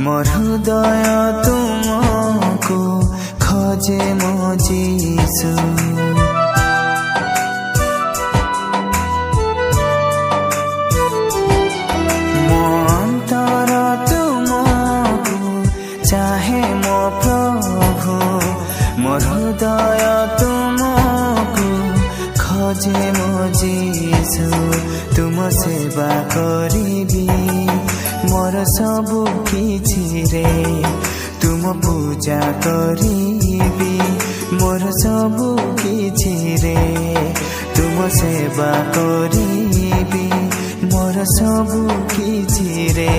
मोर हृदय तुमको खोजे मो जीसु। मो अंतर तुमको चाहे मो प्रभु, मोर हृदय तुमको खोजे मो जीसु। तुम सेवा करिबी मोर सबु किछि रे, तुम पूजा करिबी मोर सबु किछि रे। तुम सेवा करिबी मोर सबु किछि रे,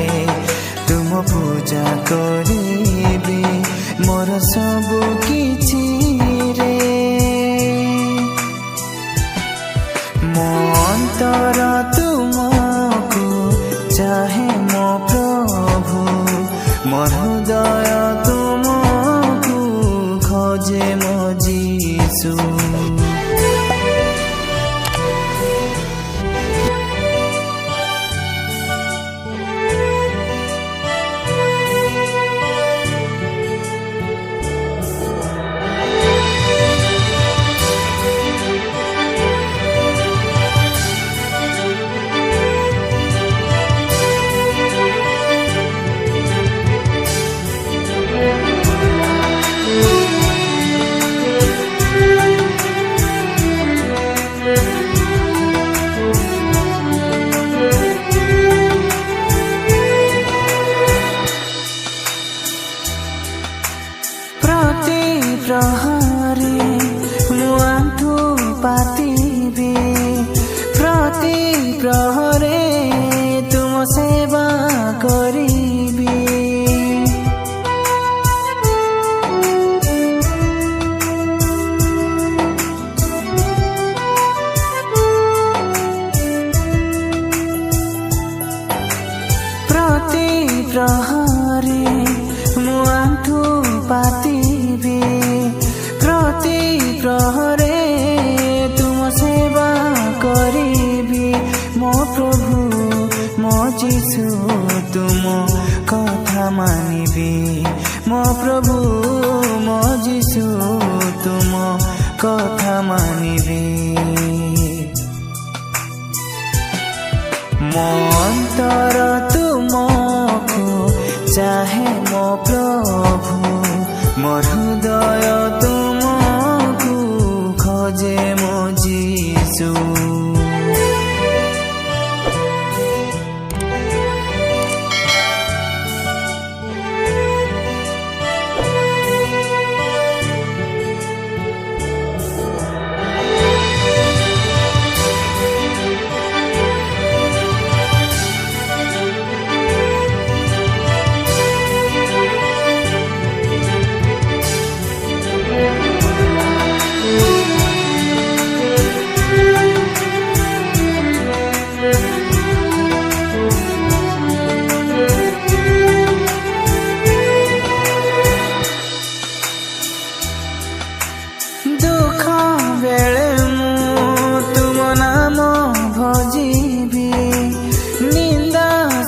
तुम पूजा करिबी मोर सबु किछि रे। मो अंतर तुमको चाहे मो प्रभु, मोर हृदय तुमको खोजे मो जीसु। प्रहरे मु आंठु पातिबी, प्रति प्रहरे तुम सेवा करिबी। प्रति प्रहरे मु आंठु पातिबी, प्रति प्रहरे तुम सेवा करिबी। मो प्रभु मो जीसु तुम कथा मानिबी, मो प्रभु मो जीसु तुम कथा मानिबी। मो अंतर तुमको चाहे मो प्रभु, मोर हृदय तुमको खोजे मो जीसु।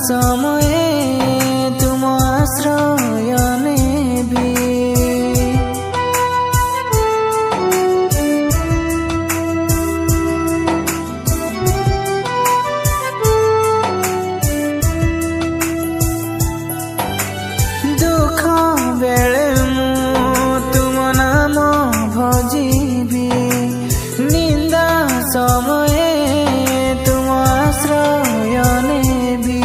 समय तुम आश्रय नेबी, दुख बेले मु तुम नाम भजिबी, निंदा समय तुम आश्रय नेबी।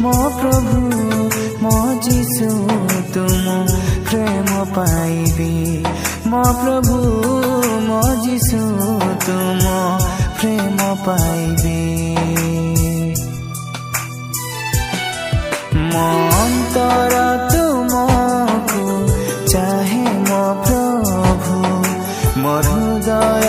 मो प्रभु मो जीसु तुम प्रेम पाइबी, मो प्रभु मो जीसु तुम प्रेम पाइबी। मो अंतर तुमको चाहे मो प्रभु, मोर हृदय